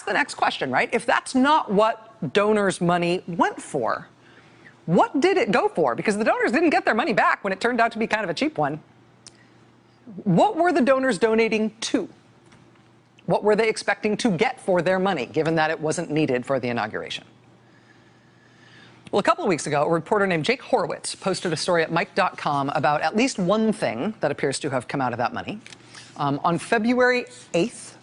the next question, right? If that's not what donors' money went for, what did it go for? Because the donors didn't get their money back when it turned out to be kind of a cheap one. What were the donors donating to? What were they expecting to get for their money, given that it wasn't needed for the inauguration? Well, a couple of weeks ago, a reporter named Jake Horowitz posted a story at Mike.com about at least one thing that appears to have come out of that money. On February 8th,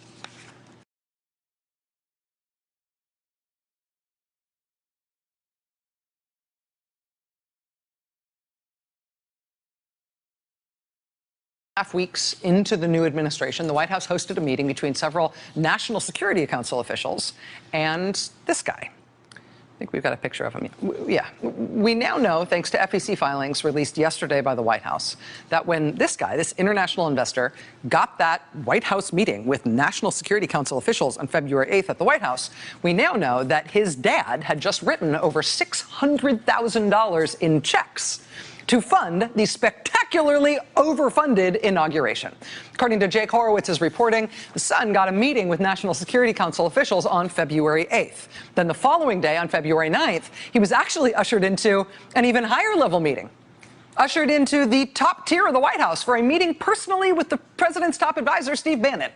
half weeks into the new administration, the White House hosted a meeting between several National Security Council officials and this guy. I think we've got a picture of him. Yeah. We now know, thanks to FEC filings released yesterday by the White House, that when this guy, this international investor, got that White House meeting with National Security Council officials on February 8th at the White House, we now know that his dad had just written over $600,000 in checks to fund the spectacularly overfunded inauguration. According to Jake Horowitz's reporting, the son got a meeting with National Security Council officials on February 8th. Then the following day, on February 9th, he was actually ushered into an even higher level meeting, ushered into the top tier of the White House for a meeting personally with the president's top advisor, Steve Bannon.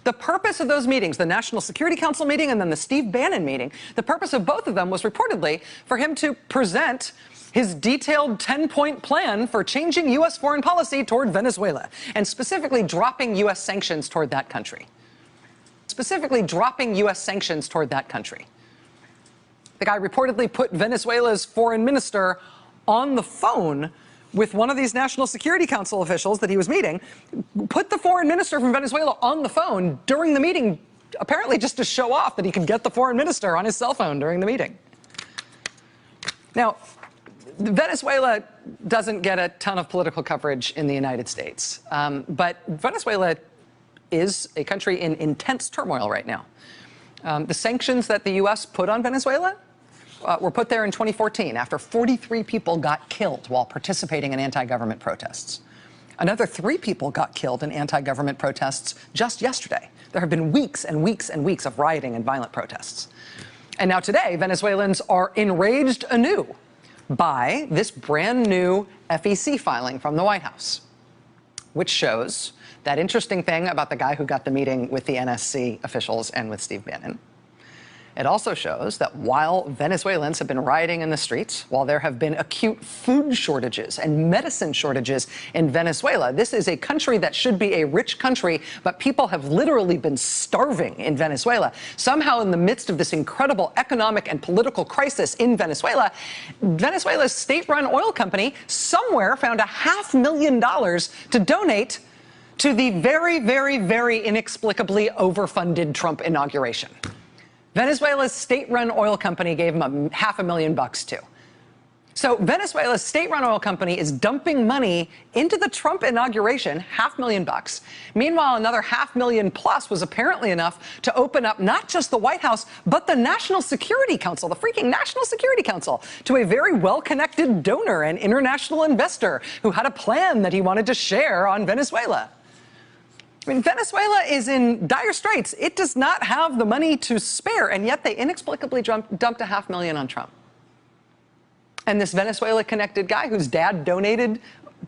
The purpose of those meetings, the National Security Council meeting and then the Steve Bannon meeting, the purpose of both of them was reportedly for him to present his detailed 10-point plan for changing U.S. foreign policy toward Venezuela, and specifically dropping U.S. sanctions toward that country. Specifically dropping U.S. sanctions toward that country. The guy reportedly put Venezuela's foreign minister on the phone with one of these National Security Council officials that he was meeting, put the foreign minister from Venezuela on the phone during the meeting, apparently just to show off that he could get the foreign minister on his cell phone during the meeting. Now, Venezuela doesn't get a ton of political coverage in the United States, but Venezuela is a country in intense turmoil right now. The sanctions that the U.S. put on Venezuela were put there in 2014 after 43 people got killed while participating in anti-government protests. Another 3 people got killed in anti-government protests just yesterday. There have been weeks and weeks and weeks of rioting and violent protests. And now today, Venezuelans are enraged anew by this brand new FEC filing from the White House, which shows that interesting thing about the guy who got the meeting with the NSC officials and with Steve Bannon. It also shows that while Venezuelans have been rioting in the streets, while there have been acute food shortages and medicine shortages in Venezuela, this is a country that should be a rich country, but people have literally been starving in Venezuela. Somehow, in the midst of this incredible economic and political crisis in Venezuela, Venezuela's state-run oil company somewhere found $500,000 to donate to the very, very, very inexplicably overfunded Trump inauguration. Venezuela's state-run oil company gave him $500,000 too. So Venezuela's state-run oil company is dumping money into the Trump inauguration, $500,000. Meanwhile, another $500,000 plus was apparently enough to open up not just the White House, but the National Security Council, the freaking National Security Council, to a very well-connected donor and international investor who had a plan that he wanted to share on Venezuela. I mean, Venezuela is in dire straits. It does not have the money to spare, and yet they inexplicably dumped $500,000 on Trump. And this Venezuela-connected guy whose dad donated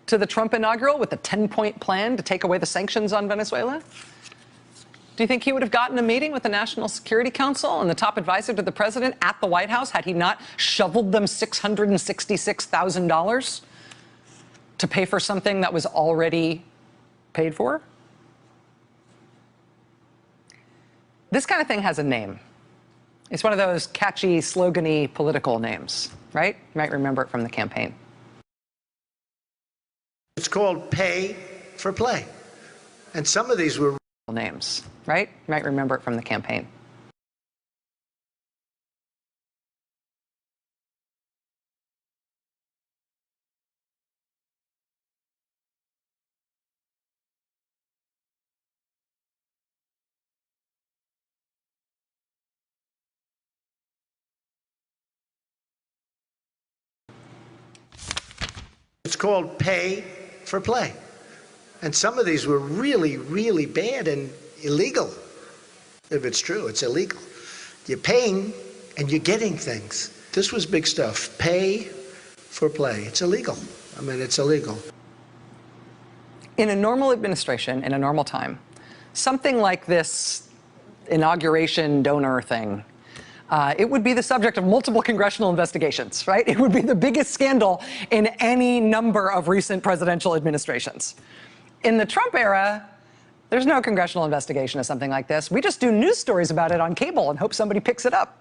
to the Trump inaugural with a 10-point plan to take away the sanctions on Venezuela? Do you think he would have gotten a meeting with the National Security Council and the top advisor to the president at the White House had he not shoveled them $666,000 to pay for something that was already paid for? This kind of thing has a name. It's one of those catchy, slogan-y political names, right? You might remember it from the campaign. It's called pay for play. And some of these were names, right? You might remember it from the campaign. It's called pay for play. And some of these were really, really bad and illegal. If it's true, it's illegal. You're paying and you're getting things. This was big stuff. Pay for play. It's illegal. I mean, it's illegal. In a normal administration, in a normal time, something like this inauguration donor thing, it would be the subject of multiple congressional investigations, right? It would be the biggest scandal in any number of recent presidential administrations. In the Trump era, there's no congressional investigation of something like this. We just do news stories about it on cable and hope somebody picks it up.